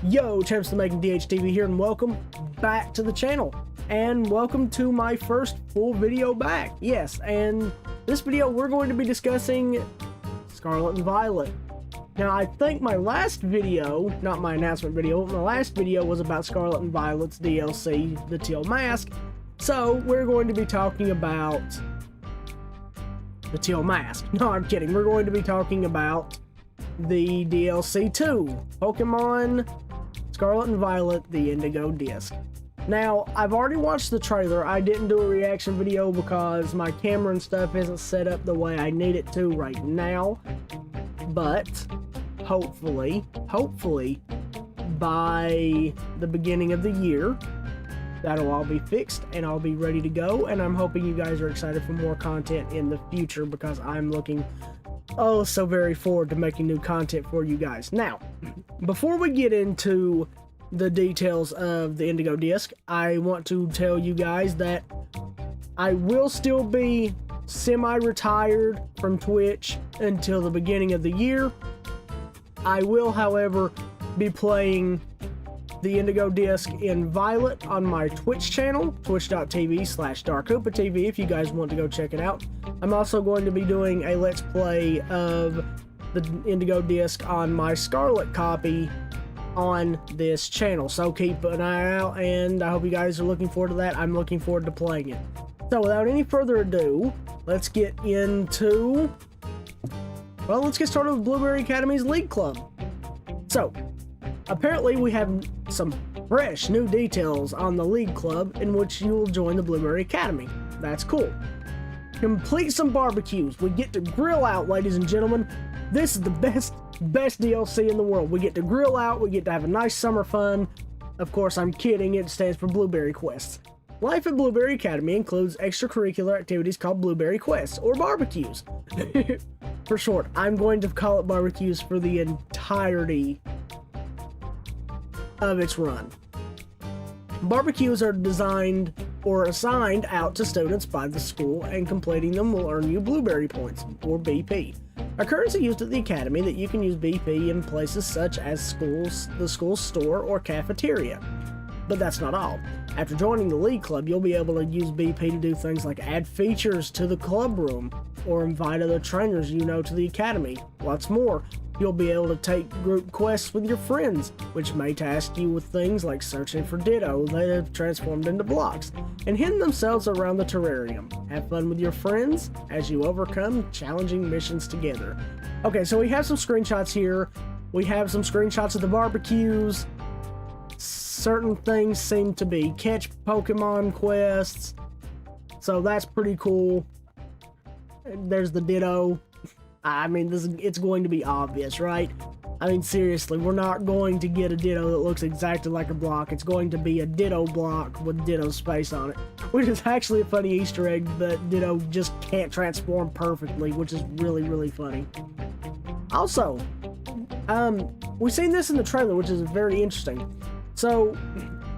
Yo, champs, the making DHTV here, and welcome back to the channel, and welcome to my first full video back. Yes, and this video we're going to be discussing Scarlet and Violet. Now, I think my last video, not my announcement video, but my last video was about Scarlet and Violet's DLC, the Teal Mask. So we're going to be talking about the Teal Mask. No, I'm kidding. We're going to be talking about the DLC 2, Pokemon Scarlet and Violet, the Indigo Disc. Now, I've already watched the trailer. I didn't do a reaction video because my camera and stuff isn't set up the way I need it to right now. But hopefully, by the beginning of the year, that'll all be fixed and I'll be ready to go. And I'm hoping you guys are excited for more content in the future because I'm looking so very forward to making new content for you guys. Now, before we get into the details of the Indigo Disc, I want to tell you guys that I will still be semi-retired from Twitch until the beginning of the year. I will, however, be playing the Indigo Disc in Violet on my Twitch channel, twitch.tv/DarkHoopaYT, if you guys want to go check it out. I'm also going to be doing a Let's Play of the Indigo Disc on my Scarlet copy on this channel. So keep an eye out, and I hope you guys are looking forward to that. I'm looking forward to playing it. So without any further ado, let's get into... well, let's get started with Blueberry Academy's League Club. So, apparently we have some fresh new details on the League Club in which you will join the Blueberry Academy. That's cool. Complete some barbecues. We get to grill out, ladies and gentlemen. This is the best DLC in the world. We get to grill out. We get to have a nice summer fun. Of course, I'm kidding. It stands for Blueberry Quests. Life at Blueberry Academy includes extracurricular activities called Blueberry Quests, or barbecues. For short, I'm going to call it barbecues for the entirety of its run. Barbecues are designed or assigned out to students by the school, and completing them will earn you Blueberry Points, or BP. A currency used at the Academy that you can use BP in places such as schools, the school's store, or cafeteria. But that's not all. After joining the League Club, you'll be able to use BP to do things like add features to the club room, or invite other trainers you know to the Academy. What's more, you'll be able to take group quests with your friends, which may task you with things like searching for Ditto that have transformed into blocks, and hidden themselves around the terrarium. Have fun with your friends as you overcome challenging missions together. Okay, so we have some screenshots here. We have some screenshots of the barbecues. Certain things seem to be catch Pokemon quests, so that's pretty cool. There's the Ditto. I mean, it's going to be obvious, right? I mean, seriously, we're not going to get a Ditto that looks exactly like a block. It's going to be a Ditto block with Ditto space on it, which is actually a funny Easter egg, but Ditto just can't transform perfectly, which is really, really funny. Also, we've seen this in the trailer, which is very interesting. So,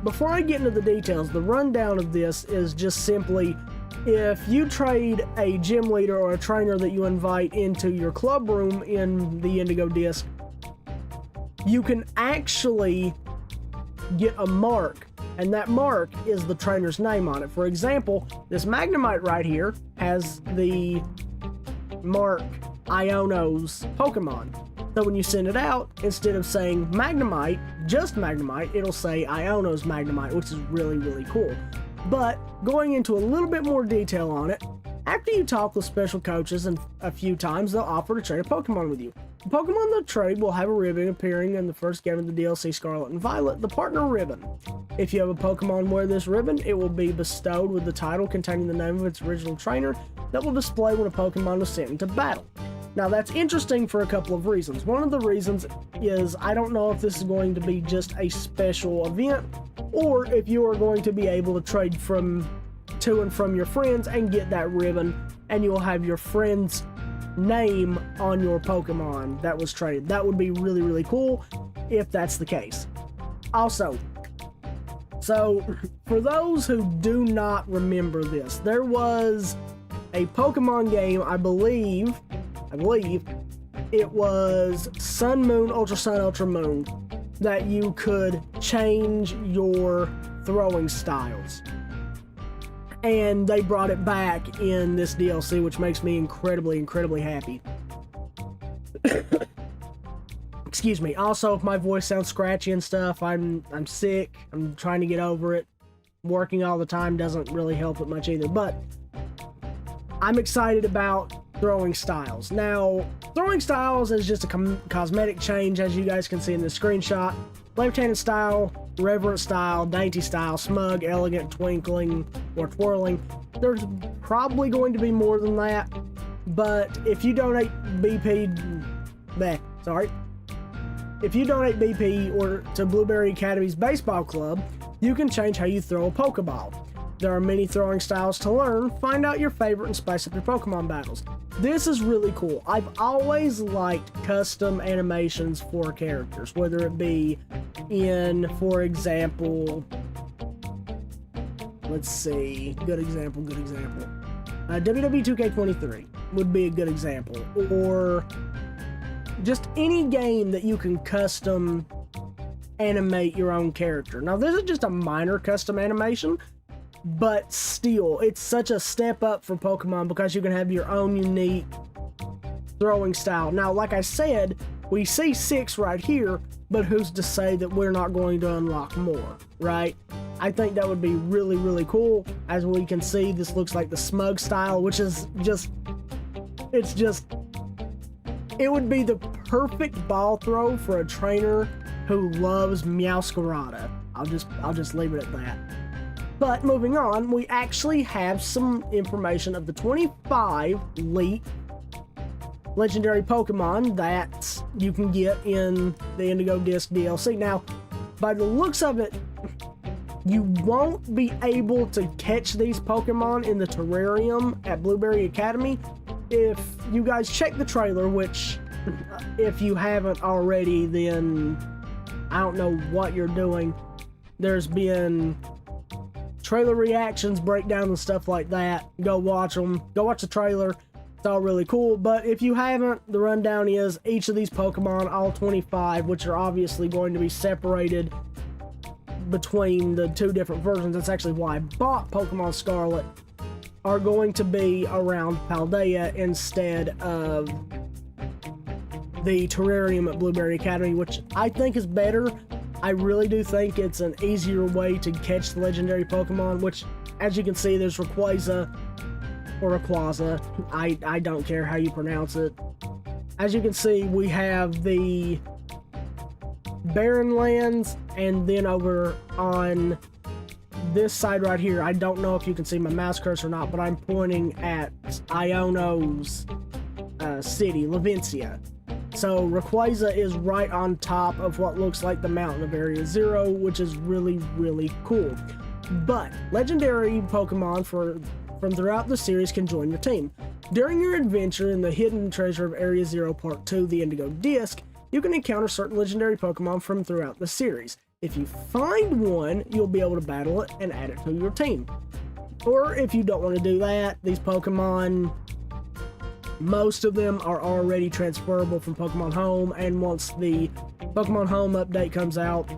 before I get into the details, the rundown of this is just simply, if you trade a gym leader or a trainer that you invite into your club room in the Indigo Disc, you can actually get a mark, and that mark is the trainer's name on it. For example, this Magnemite right here has the mark Iono's Pokemon. So when you send it out, instead of saying Magnemite, just Magnemite, it'll say Iono's Magnemite, which is really, really cool. But going into a little bit more detail on it, after you talk with special coaches and a few times, they'll offer to trade a Pokemon with you. The Pokemon they'll trade will have a ribbon appearing in the first game of the DLC Scarlet and Violet, the Partner Ribbon. If you have a Pokemon wear this ribbon, it will be bestowed with the title containing the name of its original trainer that will display when a Pokemon is sent into battle. Now, that's interesting for a couple of reasons. One of the reasons is I don't know if this is going to be just a special event, or if you are going to be able to trade to and from your friends and get that ribbon, and you'll have your friend's name on your Pokemon that was traded. That would be really, really cool if that's the case. Also, so for those who do not remember this, there was a Pokemon game, I believe it was Sun, Moon, Ultra Sun, Ultra Moon, that you could change your throwing styles. And they brought it back in this DLC, which makes me incredibly happy. Excuse me. Also, if my voice sounds scratchy and stuff, I'm sick. I'm trying to get over it. Working all the time doesn't really help it much either. But I'm excited about throwing styles. Now, throwing styles is just a cosmetic change, as you guys can see in the screenshot. Left-handed style, reverent style, dainty style, smug, elegant, twinkling, or twirling. There's probably going to be more than that, but if you donate if you donate BP or to Blueberry Academy's baseball club, you can change how you throw a Pokeball. There are many throwing styles to learn. Find out your favorite and spice up your Pokemon battles. This is really cool. I've always liked custom animations for characters, whether it be in, for example, let's see, good example. WWE 2K23 would be a good example, or just any game that you can custom animate your own character. Now, this is just a minor custom animation, but still, it's such a step up for Pokemon because you can have your own unique throwing style. Now, like I said, we see 6 right here, but who's to say that we're not going to unlock more, right? I think that would be really cool. As we can see, this looks like the Smug style, which is it would be the perfect ball throw for a trainer who loves Meowscarada. I'll just leave it at that. But moving on, we actually have some information of the 25 leaked legendary Pokemon that you can get in the Indigo Disc DLC. Now, by the looks of it, you won't be able to catch these Pokemon in the terrarium at Blueberry Academy. If you guys check the trailer, which if you haven't already, then I don't know what you're doing. There's been trailer reactions, breakdowns, and stuff like that. Go watch them. Go watch the trailer. It's all really cool. But if you haven't, the rundown is each of these Pokemon, all 25, which are obviously going to be separated between the 2 different versions. That's actually why I bought Pokemon Scarlet, are going to be around Paldea instead of the terrarium at Blueberry Academy, which I think is better. I really do think it's an easier way to catch the legendary Pokemon, which, as you can see, there's Rayquaza, or Rayquaza. I don't care how you pronounce it. As you can see, we have the Barren Lands, and then over on this side right here, I don't know if you can see my mouse cursor or not, but I'm pointing at Iono's city, Lavencia. So Rayquaza is right on top of what looks like the mountain of Area 0, which is really cool. But legendary Pokemon from throughout the series can join your team. During your adventure in the hidden treasure of Area 0 Part 2, the Indigo Disc, you can encounter certain legendary Pokemon from throughout the series. If you find one, you'll be able to battle it and add it to your team. Or if you don't want to do that, these Pokemon, most of them are already transferable from Pokemon Home, and once the Pokemon Home update comes out,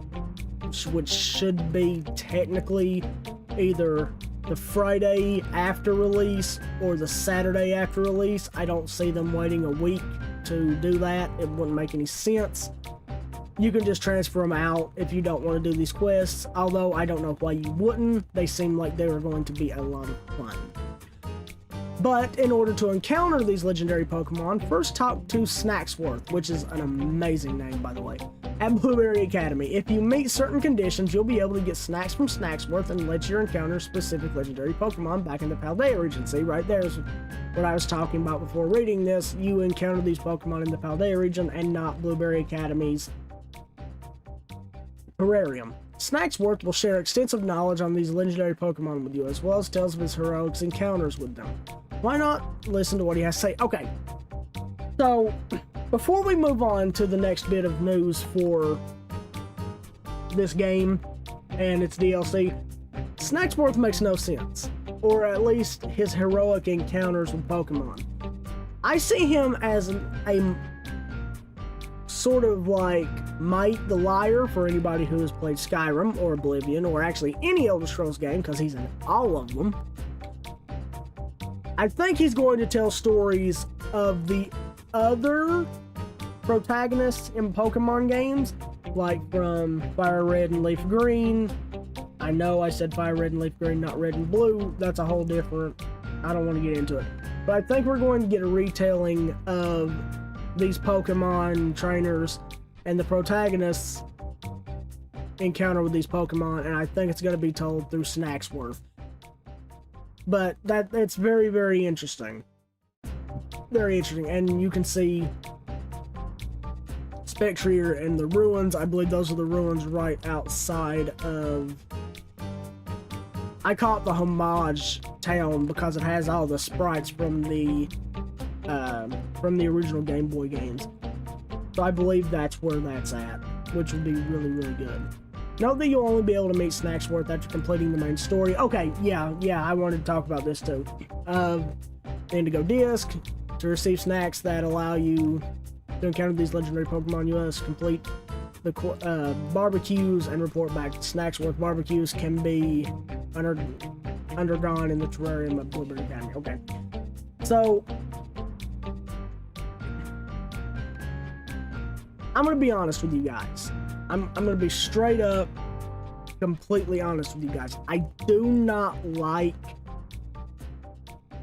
which should be technically either the Friday after release or the Saturday after release, I don't see them waiting a week to do that. It wouldn't make any sense. You can just transfer them out if you don't want to do these quests, although I don't know why you wouldn't. They seem like they were going to be a lot of fun. But in order to encounter these legendary Pokemon, first talk to Snacksworth, which is an amazing name, by the way, at Blueberry Academy. If you meet certain conditions, you'll be able to get snacks from Snacksworth and let you encounter specific legendary Pokemon back in the Paldea region. See, right there is what I was talking about before reading this. You encounter these Pokemon in the Paldea region and not Blueberry Academy's terrarium. Snacksworth will share extensive knowledge on these legendary Pokemon with you, as well as tales of his heroic encounters with them. Why not listen to what he has to say? Okay, so before we move on to the next bit of news for this game and its DLC, Snacksworth makes no sense, or at least his heroic encounters with Pokemon. I see him as a sort of like Might the Liar, for anybody who has played Skyrim or Oblivion, or actually any Elder Scrolls game, because he's in all of them. I think he's going to tell stories of the other protagonists in Pokemon games, like from Fire Red and Leaf Green. I know I said Fire Red and Leaf Green, not Red and Blue. That's a whole different... I don't want to get into it. But I think we're going to get a retelling of these Pokemon trainers and the protagonists' encounter with these Pokemon, and I think it's going to be told through Snacksworth. But it's very, very interesting. Very interesting. And you can see Spectrier and the ruins. I believe those are the ruins right outside of... I call it the homage town because it has all the sprites from the original Game Boy games. So I believe that's where that's at, which would be really, really good. Note that you'll only be able to meet Snacksworth after completing the main story. Okay, yeah, I wanted to talk about this too. The Indigo Disc, to receive snacks that allow you to encounter these legendary Pokemon, you must complete the barbecues and report back to Snacksworth. Barbecues can be undergone in the terrarium of Blueberry Academy. Okay, so I'm gonna be honest with you guys. I'm gonna be straight up, completely honest with you guys. I do not like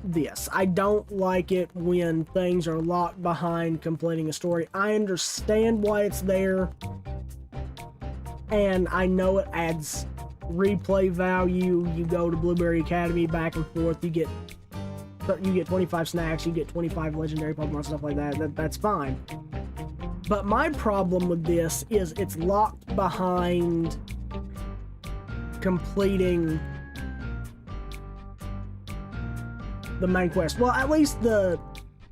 this. I don't like it when things are locked behind completing a story. I understand why it's there, and I know it adds replay value. You go to Blueberry Academy back and forth, you get 25 snacks, you get 25 legendary Pokemon, stuff like that. That's fine. But my problem with this is it's locked behind completing the main quest. Well, at least the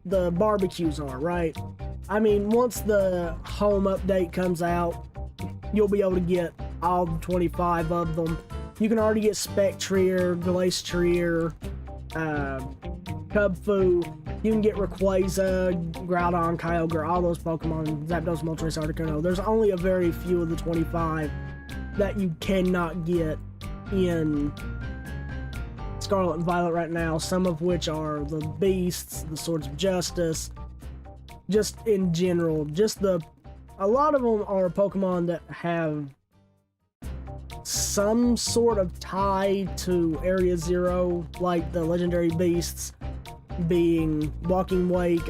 barbecues are, right? I mean, once the home update comes out, you'll be able to get all 25 of them. You can already get Spectrier, Glacier, Cubfu. You can get Rayquaza, Groudon, Kyogre, all those Pokemon, Zapdos, Moltres, Articuno. There's only a very few of the 25 that you cannot get in Scarlet and Violet right now, some of which are the Beasts, the Swords of Justice, just in general. A lot of them are Pokemon that have some sort of tie to Area Zero, like the legendary beasts being Walking Wake,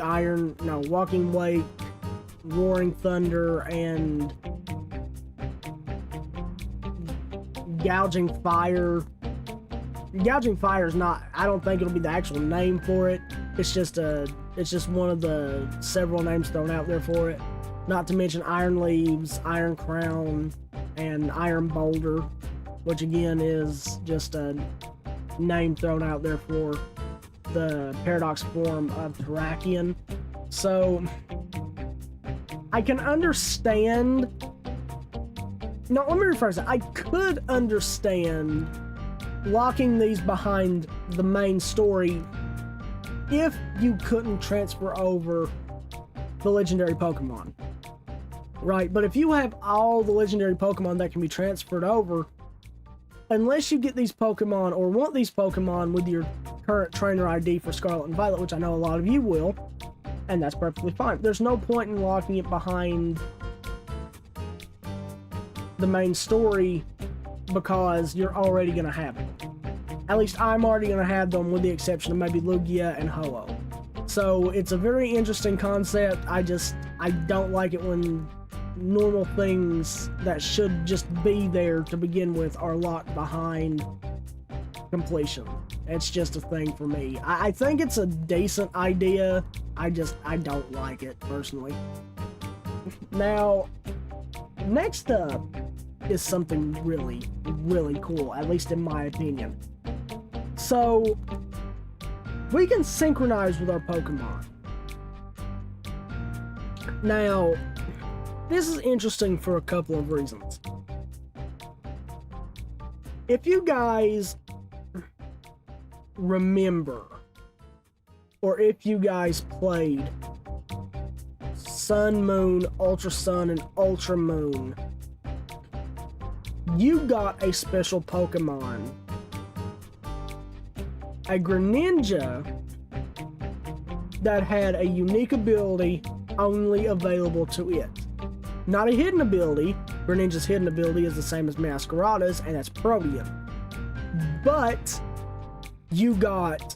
Roaring Thunder, and Gouging Fire. Gouging Fire is not, I don't think it'll be the actual name for it. It's just one of the several names thrown out there for it. Not to mention Iron Leaves, Iron Crown, and Iron Boulder, which again is just a name thrown out there for the paradox form of Terrakion. So I can understand. No, let me rephrase that. I could understand locking these behind the main story if you couldn't transfer over the legendary Pokemon. Right, but if you have all the legendary Pokemon that can be transferred over, unless you get these Pokemon or want these Pokemon with your current trainer ID for Scarlet and Violet, which I know a lot of you will, and that's perfectly fine. There's no point in locking it behind the main story because you're already going to have them. At least I'm already going to have them, with the exception of maybe Lugia and Ho-Oh. So it's a very interesting concept. I don't like it when normal things that should just be there to begin with are locked behind completion. It's just a thing for me. I think it's a decent idea. I don't like it personally. Now, next up is something really, really cool, at least in my opinion. So, we can synchronize with our Pokemon. Now, this is interesting for a couple of reasons. If you guys remember, or if you guys played Sun, Moon, Ultra Sun, and Ultra Moon, you got a special Pokemon. A Greninja that had a unique ability only available to it. Not a hidden ability. Greninja's hidden ability is the same as Masquerada's, and that's Protean. But you got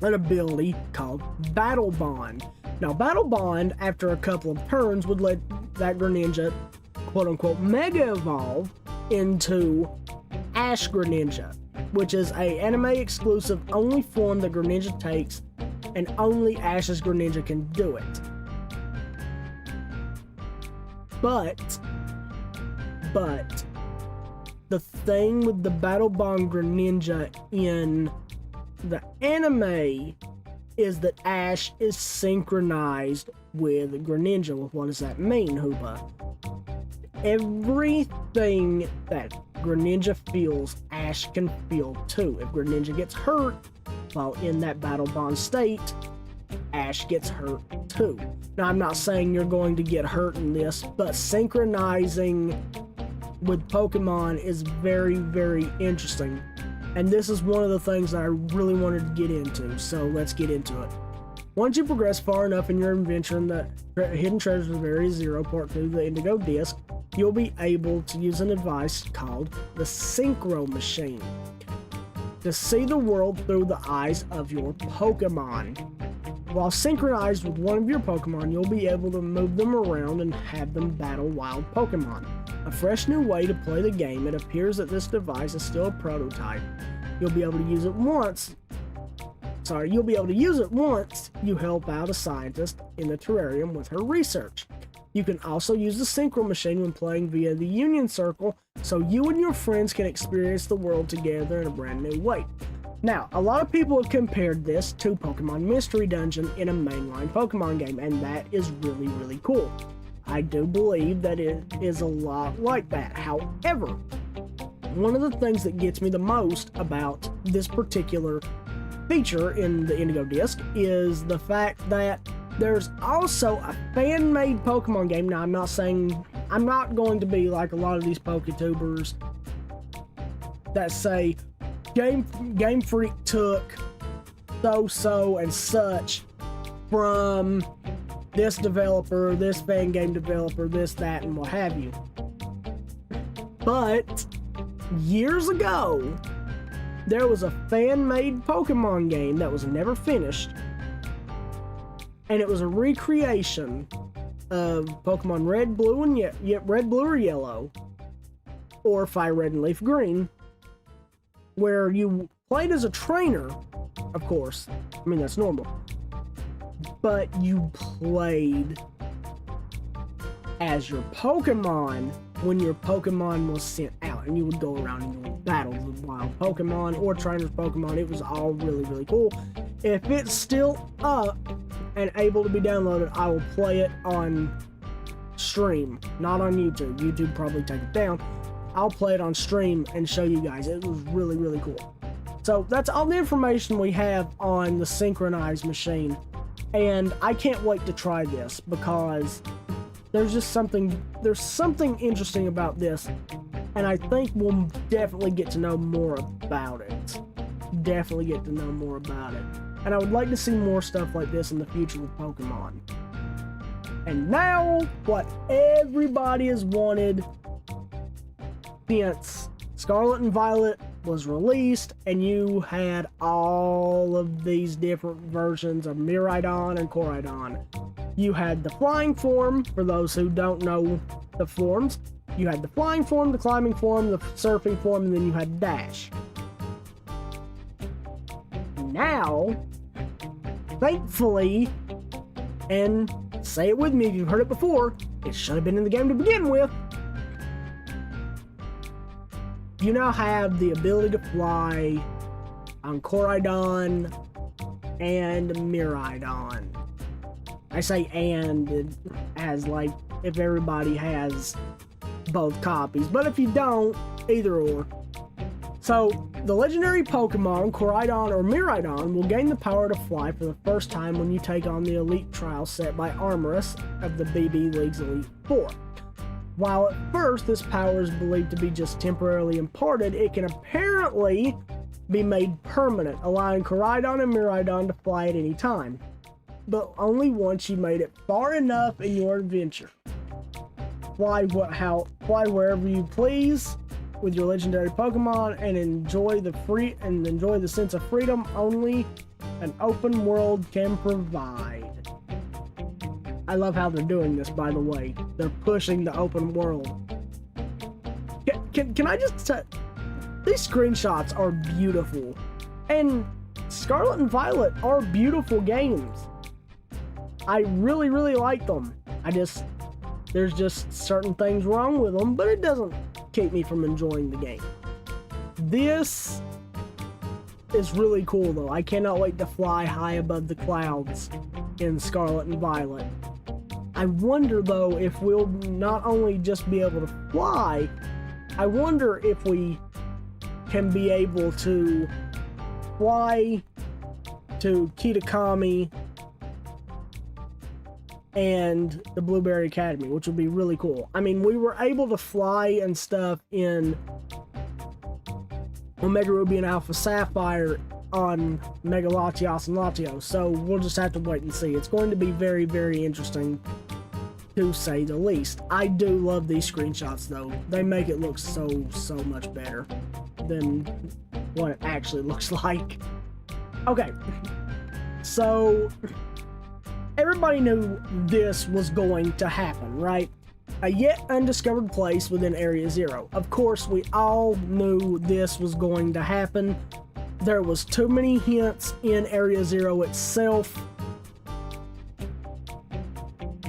an ability called Battle Bond. Now, Battle Bond, after a couple of turns, would let that Greninja, quote-unquote, Mega Evolve into Ash Greninja, which is a anime-exclusive only form that Greninja takes, and only Ash's Greninja can do it. But, the thing with the Battle Bond Greninja in the anime is that Ash is synchronized with Greninja. Well, what does that mean, Hoopa? Everything that Greninja feels, Ash can feel too. If Greninja gets hurt while in that Battle Bond state, Ash gets hurt too. Now, I'm not saying you're going to get hurt in this, but synchronizing with Pokemon is very, very interesting. And this is one of the things that I really wanted to get into, so let's get into it. Once you progress far enough in your adventure in the Hidden Treasures of Area 0, Part 2, the Indigo Disc, you'll be able to use a device called the Synchro Machine to see the world through the eyes of your Pokemon. While synchronized with one of your Pokemon, you'll be able to move them around and have them battle wild Pokemon. A fresh new way to play the game. It appears that this device is still a prototype. You'll be able to use it once you help out a scientist in the terrarium with her research. You can also use the Synchro Machine when playing via the Union Circle, so you and your friends can experience the world together in a brand new way. Now, a lot of people have compared this to Pokemon Mystery Dungeon in a mainline Pokemon game, and that is really, really cool. I do believe that it is a lot like that. However, one of the things that gets me the most about this particular feature in the Indigo Disc is the fact that there's also a fan-made Pokemon game. Now, I'm not going to be like a lot of these PokeTubers that say, Game Freak took so and such from this developer, this fan game developer, this, that, and what have you. But years ago, there was a fan-made Pokemon game that was never finished, and it was a recreation of Pokemon Red, Blue, and Red, Blue, or Yellow, or Fire Red and Leaf Green, where you played as a trainer, of course. I mean, that's normal. But you played as your Pokemon when your Pokemon was sent out, and you would go around and you would battle the wild Pokemon or trainers Pokemon. It was all really, really cool. If it's still up and able to be downloaded, I will play it on stream, not on YouTube. YouTube probably take it down. I'll play it on stream and show you guys. It was really, really cool. So that's all the information we have on the synchronized machine. And I can't wait to try this because there's something interesting about this. And I think we'll definitely get to know more about it. Definitely get to know more about it. And I would like to see more stuff like this in the future with Pokemon. And now, what everybody has wanted since Scarlet and Violet was released, and you had all of these different versions of Miraidon and Koraidon. You had the flying form, for those who don't know the forms. You had the flying form, the climbing form, the surfing form, and then you had Dash. Now, thankfully, and say it with me if you've heard it before, it should have been in the game to begin with, you now have the ability to fly on Koraidon and Miraidon. I say and as like if everybody has both copies, but if you don't, either or. So, the legendary Pokemon, Koraidon or Miraidon, will gain the power to fly for the first time when you take on the Elite Trial set by Armorous of the BB League's Elite Four. While at first this power is believed to be just temporarily imparted, it can apparently be made permanent, allowing Koraidon and Miraidon to fly at any time, but only once you made it far enough in your adventure. Fly wherever you please with your legendary Pokemon and enjoy the sense of freedom only an open world can provide. I love how they're doing this, by the way. They're pushing the open world. Can I just say, these screenshots are beautiful, and Scarlet and Violet are beautiful games. I really, really like them. There's just certain things wrong with them, but it doesn't keep me from enjoying the game. This is really cool, though. I cannot wait to fly high above the clouds in Scarlet and Violet. I wonder, though, if we'll not only just be able to fly, I wonder if we can be able to fly to Kitakami and the Blueberry Academy, which would be really cool. I mean, we were able to fly and stuff in Omega Ruby and Alpha Sapphire on Mega Latios and Latios, so we'll just have to wait and see. It's going to be very, very interesting, to say the least. I do love these screenshots, though. They make it look so much better than what it actually looks like. Okay, so everybody knew this was going to happen, right? A yet undiscovered place within Area Zero. Of course, we all knew this was going to happen. There was too many hints in Area Zero itself,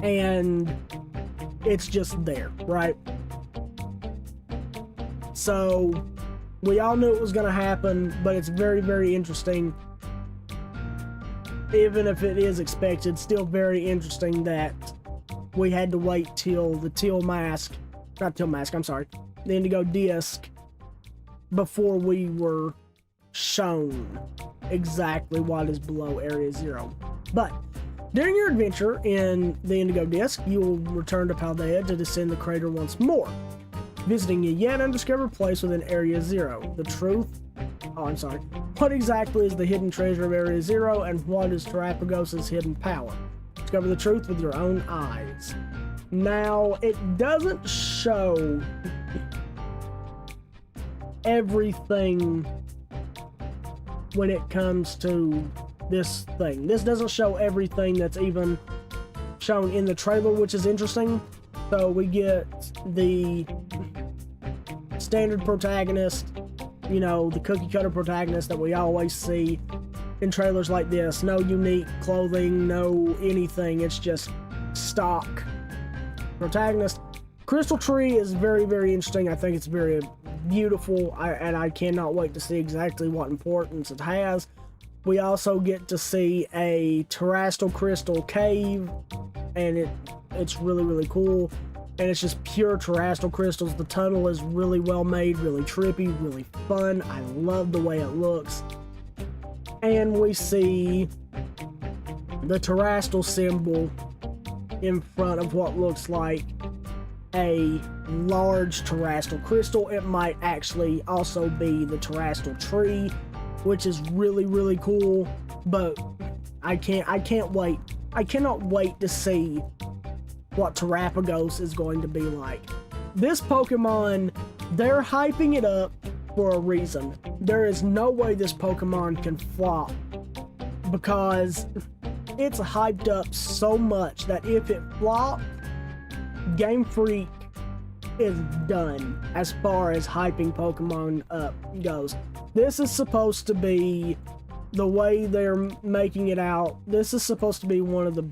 and it's just there, right? So we all knew it was going to happen, but it's very, very interesting. Even if it is expected, still very interesting that we had to wait till the the Indigo Disc, before we were shown exactly what is below Area Zero. But during your adventure in the Indigo Disc, you will return to Paldea to descend the crater once more, visiting a yet undiscovered place within Area Zero. What exactly is the hidden treasure of Area Zero, and what is Terrapagos' hidden power? Discover the truth with your own eyes. Now, it doesn't show everything when it comes to this thing. This doesn't show everything that's even shown in the trailer, which is interesting. So we get the standard protagonist, you know, the cookie cutter protagonist that we always see in trailers like this. No unique clothing, no anything. It's just stock protagonist. Crystal Tree is very, very interesting. I think it's very beautiful, and I cannot wait to see exactly what importance it has. We also get to see a terrestrial crystal cave, and it's really, really cool. And it's just pure terrestrial crystals. The tunnel is really well made, really trippy, really fun. I love the way it looks. And we see the terrestrial symbol in front of what looks like a large terrestrial crystal. It might actually also be the terrestrial tree, which is really, really cool. But I can't wait. I cannot wait to see what Terrapagos is going to be like. This Pokemon, they're hyping it up for a reason. There is no way this Pokemon can flop, because it's hyped up so much that if it flops, Game Freak is done as far as hyping Pokemon up goes. This is supposed to be, the way they're making it out, this is supposed to be one of the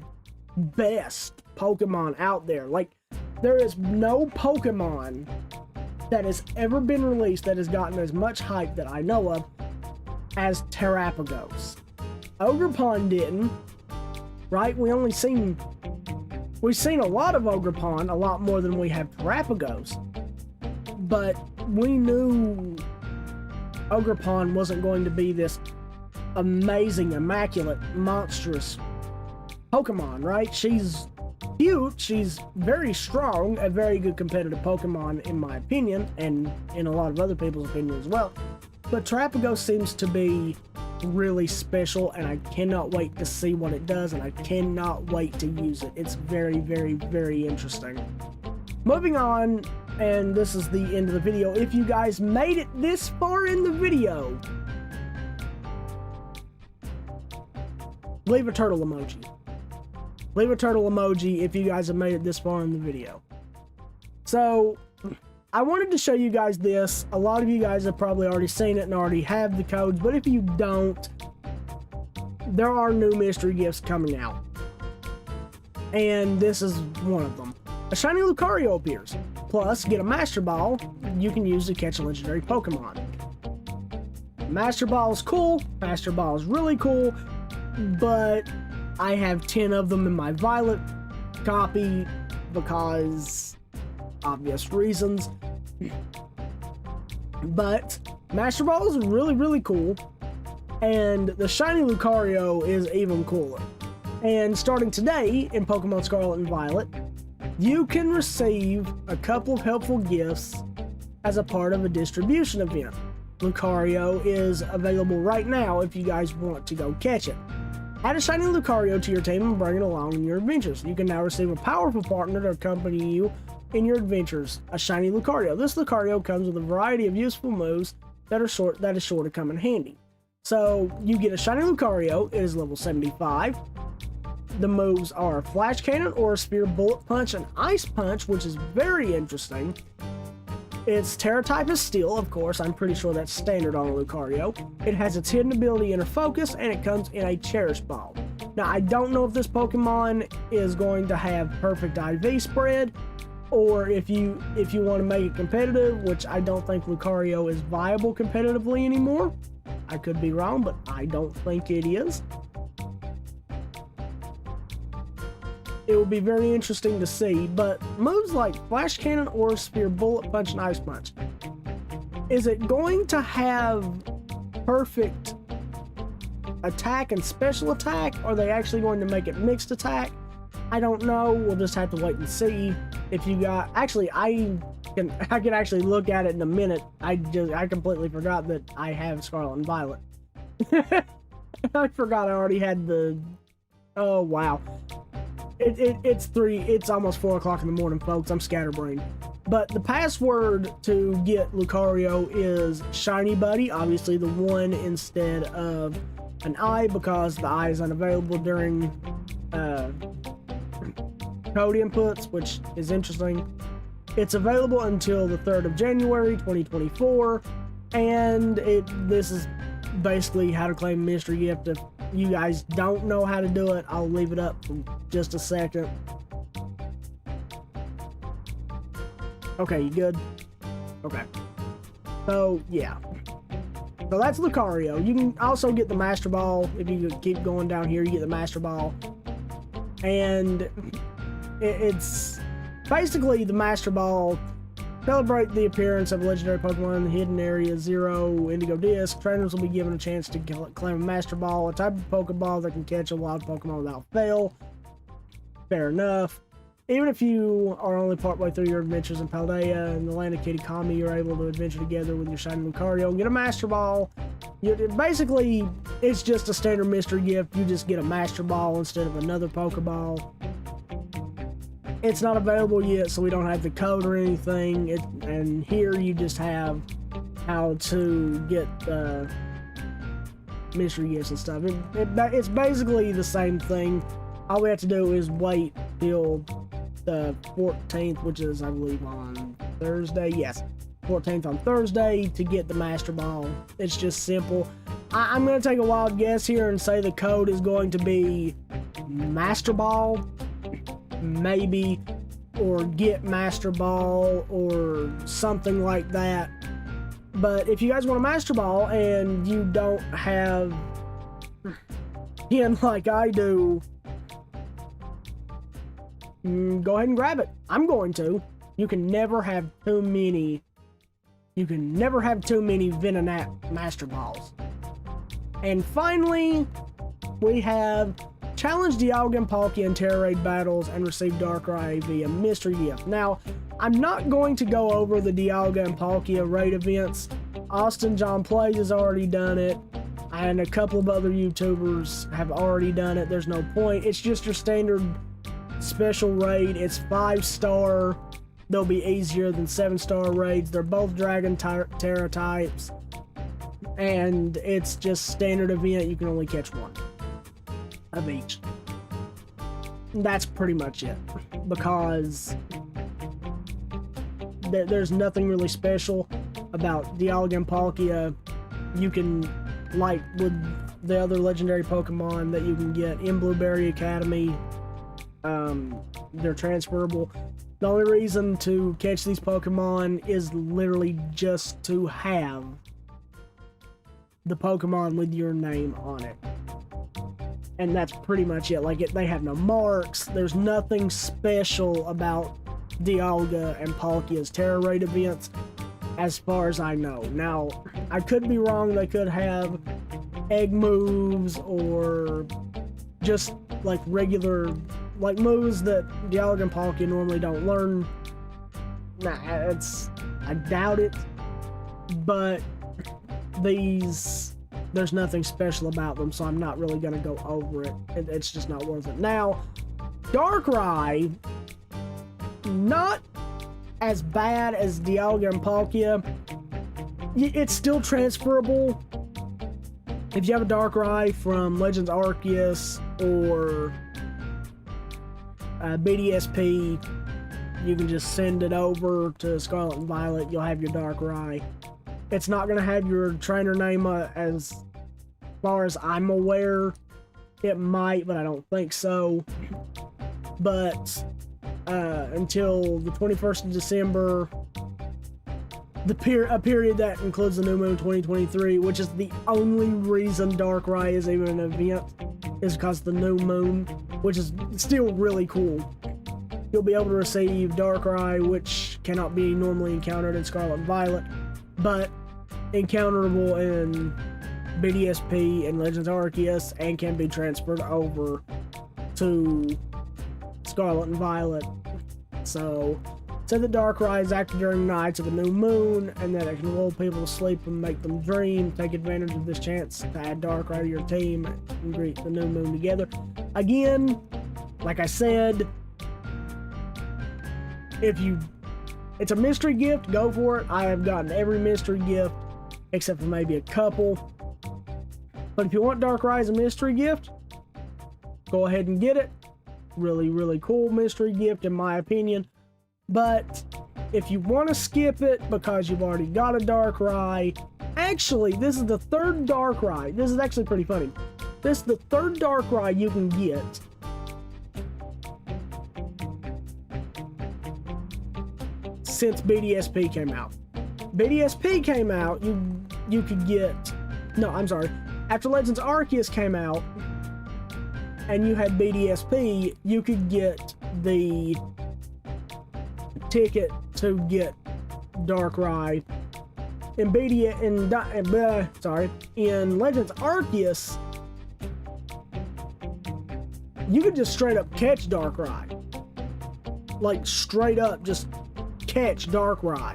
best Pokemon out there. Like, there is no Pokemon that has ever been released that has gotten as much hype that I know of as Terrapagos. Ogerpon didn't, right? We've seen a lot of Ogerpon, a lot more than we have Terrapagos, but we knew Ogerpon wasn't going to be this amazing, immaculate, monstrous Pokemon, right? She's cute, she's very strong, a very good competitive Pokemon in my opinion, and in a lot of other people's opinion as well. But Terapagos seems to be really special, and I cannot wait to see what it does, and I cannot wait to use it. It's very, very, very interesting. Moving on, and this is the end of the video. If you guys made it this far in the video, leave a turtle emoji. Leave a turtle emoji if you guys have made it this far in the video. So, I wanted to show you guys this. A lot of you guys have probably already seen it and already have the codes, but if you don't, there are new mystery gifts coming out. And this is one of them. A shiny Lucario appears. Plus, get a Master Ball you can use to catch a legendary Pokemon. Master Ball is cool. Master Ball is really cool, but I have 10 of them in my Violet copy because obvious reasons. But Master Ball is really, really cool, and the shiny Lucario is even cooler. And starting today in Pokemon Scarlet and Violet, you can receive a couple of helpful gifts as a part of a distribution event. Lucario is available right now if you guys want to go catch it. Add a shiny Lucario to your team and bring it along in your adventures. You can now receive a powerful partner to accompany you in your adventures, a shiny Lucario. This Lucario comes with a variety of useful moves that is sure to come in handy. So you get a shiny Lucario. It is level 75. The moves are Flash Cannon, or Spear, Bullet Punch, and Ice Punch, which is very interesting. Its Terra type is Steel, of course. I'm pretty sure that's standard on a Lucario. It has its hidden ability Inner Focus, and it comes in a Cherish Ball. Now, I don't know if this Pokemon is going to have perfect IV spread, or if you want to make it competitive, which I don't think Lucario is viable competitively anymore. I could be wrong, but I don't think it is. It will be very interesting to see, but moves like Flash Cannon, Aura Spear, Bullet Punch, and Ice Punch, is it going to have perfect attack and special attack? Are they actually going to make it mixed attack? I don't know. We'll just have to wait and see. If you got, actually, I can actually look at it in a minute. I completely forgot that I have Scarlet and Violet. I forgot I already had the, oh wow. It's almost 4 o'clock in the morning, folks. I'm scatterbrained. But the password to get Lucario is Shiny Buddy, obviously the 1 instead of an I, because the I is unavailable during code inputs, which is interesting. It's available until the 3rd of January 2024, and this is basically how to claim a mystery gift. If you guys don't know how to do it, I'll leave it up for just a second. Okay, you good? Okay. So, yeah. So that's Lucario. You can also get the Master Ball. If you keep going down here, you get the Master Ball. And it's basically the Master Ball. Celebrate the appearance of a legendary Pokemon in the Hidden Area 0 Indigo Disc. Trainers will be given a chance to claim a Master Ball, a type of Pokeball that can catch a wild Pokemon without fail. Fair enough. Even if you are only partway through your adventures in Paldea and the land of Kitakami, you're able to adventure together with your shiny Lucario and get a Master Ball. Basically, it's just a standard mystery gift. You just get a Master Ball instead of another Pokeball. It's not available yet, so we don't have the code or anything. And here you just have how to get mystery gifts and stuff. It's basically the same thing. All we have to do is wait till the 14th, which is, I believe, on Thursday. Yes, 14th on Thursday to get the Master Ball. It's just simple. I'm going to take a wild guess here and say the code is going to be Master Ball, maybe, or get Master Ball, or something like that. But if you guys want a Master Ball and you don't have, again, like I do, go ahead and grab it. I'm going to. You can never have too many You can never have too many Venonat Master Balls. And finally, we have challenge Dialga and Palkia in Terra Raid battles and receive Darkrai via mystery gift. Now, I'm not going to go over the Dialga and Palkia raid events. Austin John Plays has already done it, and a couple of other YouTubers have already done it. There's no point. It's just your standard special raid. It's 5-star. They'll be easier than 7-star raids. They're both Dragon Terra types, and it's just standard event. You can only catch one of each. That's pretty much it, because there's nothing really special about Dialga and Palkia. You can, like with the other legendary Pokemon that you can get in Blueberry Academy, they're transferable. The only reason to catch these Pokemon is literally just to have the Pokemon with your name on it. And that's pretty much it. Like, they have no marks. There's nothing special about Dialga and Palkia's Terra Raid events, as far as I know. Now, I could be wrong. They could have egg moves or just like regular, like moves that Dialga and Palkia normally don't learn. Nah, I doubt it. But there's nothing special about them, so I'm not really going to go over it. It's just not worth it. Now, Darkrai, not as bad as Dialga and Palkia. It's still transferable. If you have a Darkrai from Legends Arceus or BDSP, you can just send it over to Scarlet and Violet. You'll have your Darkrai. It's not going to have your trainer name as far as I'm aware. It might, but I don't think so. But until the 21st of December, a period that includes the New Moon 2023, which is the only reason Darkrai is even an event, is because of the New Moon, which is still really cool. You'll be able to receive Darkrai, which cannot be normally encountered in Scarlet and Violet, but encounterable in BDSP and Legends Arceus, and can be transferred over to Scarlet and Violet. So, said that Darkrai is active during nights of a new moon, and that it can lull people to sleep and make them dream. Take advantage of this chance to add Darkrai to your team and greet the new moon together. Again, like I said, it's a mystery gift, go for it. I have gotten every mystery gift, except for maybe a couple. But if you want Darkrai as a mystery gift, go ahead and get it. Really, really cool mystery gift, in my opinion. But if you want to skip it because you've already got a Darkrai, actually, this is the third Darkrai. This is actually pretty funny. This is the third Darkrai you can get since BDSP came out. BDSP came out, you could get... No, I'm sorry. After Legends Arceus came out, and you had BDSP, you could get the ticket to get Darkrai. In Legends Arceus, you could just straight up catch Darkrai. Like, straight up just catch Darkrai,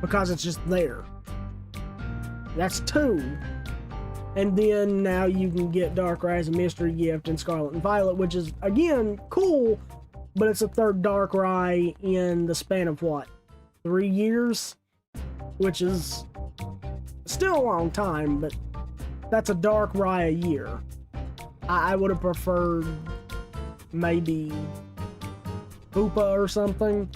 because it's just there. That's 2. And then now you can get Darkrai as a mystery gift in Scarlet and Violet, which is, again, cool, but it's a third Darkrai in the span of, what, 3 years? Which is still a long time, but that's a Darkrai a year. I would have preferred maybe Hoopa or something,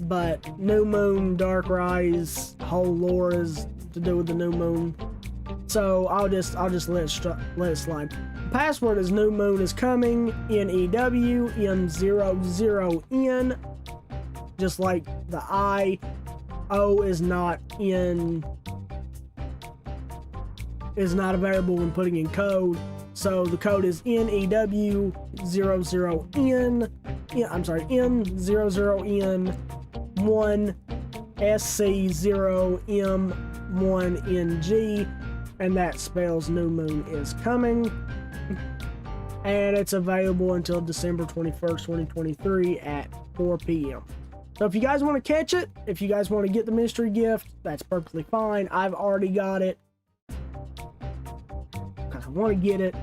but New Moon Darkrai's whole lore is to do with the New Moon. So I'll just let it slide. The password is New Moon is coming, NEW, N00N, just like the I. O is not available when putting in code. So the code is NEW00N. Yeah, I'm sorry, N00N1 SC0M1NG, and that spells New Moon is Coming. And it's available until December 21st, 2023 at 4 p.m. So if you guys want to catch it, if you guys want to get the mystery gift, that's perfectly fine. I've already got it because I want to get it.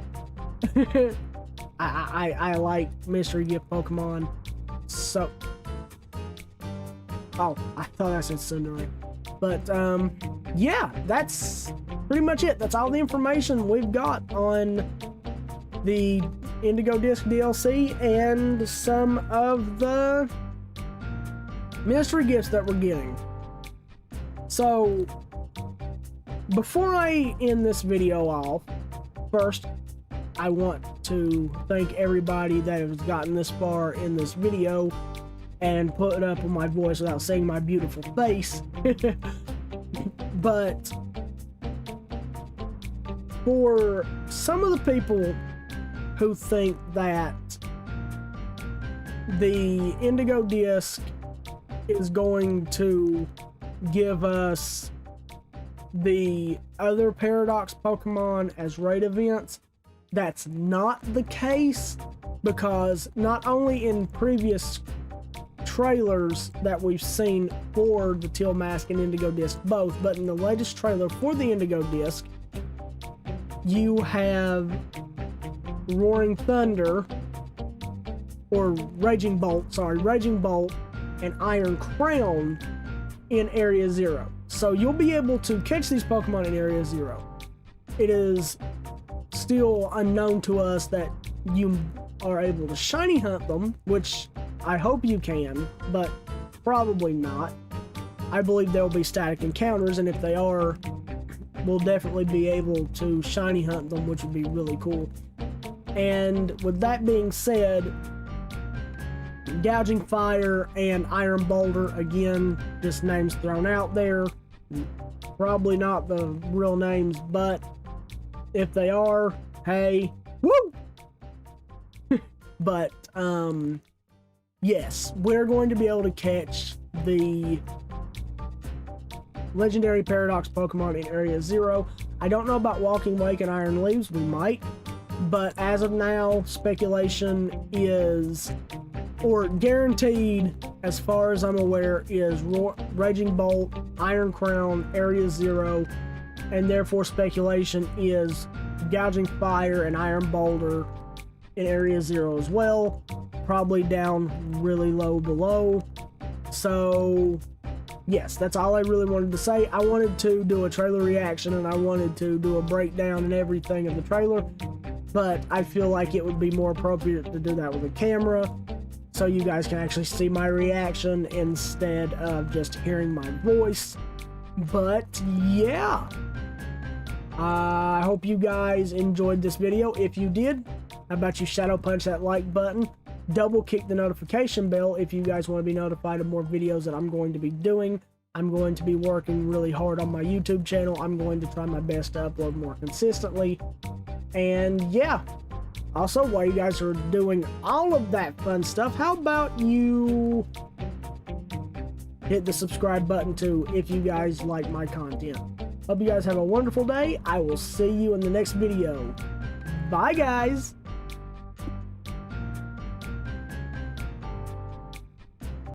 I like mystery gift Pokemon. So, oh, I thought I said Sundering. But yeah, that's pretty much it. That's all the information we've got on the Indigo Disc DLC and some of the mystery gifts that we're getting. So before I end this video off, first I want to thank everybody that has gotten this far in this video and put up with my voice without seeing my beautiful face. But for some of the people who think that the Indigo Disc is going to give us the other Paradox Pokemon as raid events, that's not the case, because not only in previous trailers that we've seen for the Teal Mask and Indigo Disc both, but in the latest trailer for the Indigo Disc, you have Roaring Thunder, or Raging Bolt and Iron Crown in Area 0. So you'll be able to catch these Pokemon in Area 0. It is still unknown to us that you are able to shiny hunt them, which I hope you can, but probably not. I believe they'll be static encounters, and if they are, we'll definitely be able to shiny hunt them, which would be really cool. And with that being said, Gouging Fire and Iron Boulder, again, just names thrown out there. Probably not the real names, but if they are, hey, woo! But, yes, we're going to be able to catch the legendary Paradox Pokemon in Area 0. I don't know about Walking Wake and Iron Leaves, we might. But as of now, speculation is, or guaranteed, as far as I'm aware, is Raging Bolt, Iron Crown, Area 0, and therefore speculation is Gouging Fire and Iron Boulder in Area 0 as well, probably down really low below. So yes, that's all I really wanted to say. I wanted to do a trailer reaction and I wanted to do a breakdown and everything of the trailer, but I feel like it would be more appropriate to do that with a camera so you guys can actually see my reaction instead of just hearing my voice. But yeah, I hope you guys enjoyed this video. If you did, how about you shadow punch that like button, double kick the notification bell if you guys want to be notified of more videos that I'm going to be doing. I'm going to be working really hard on my YouTube channel. I'm going to try my best to upload more consistently. And yeah, also while you guys are doing all of that fun stuff, how about you hit the subscribe button too if you guys like my content. Hope you guys have a wonderful day. I will see you in the next video. Bye guys.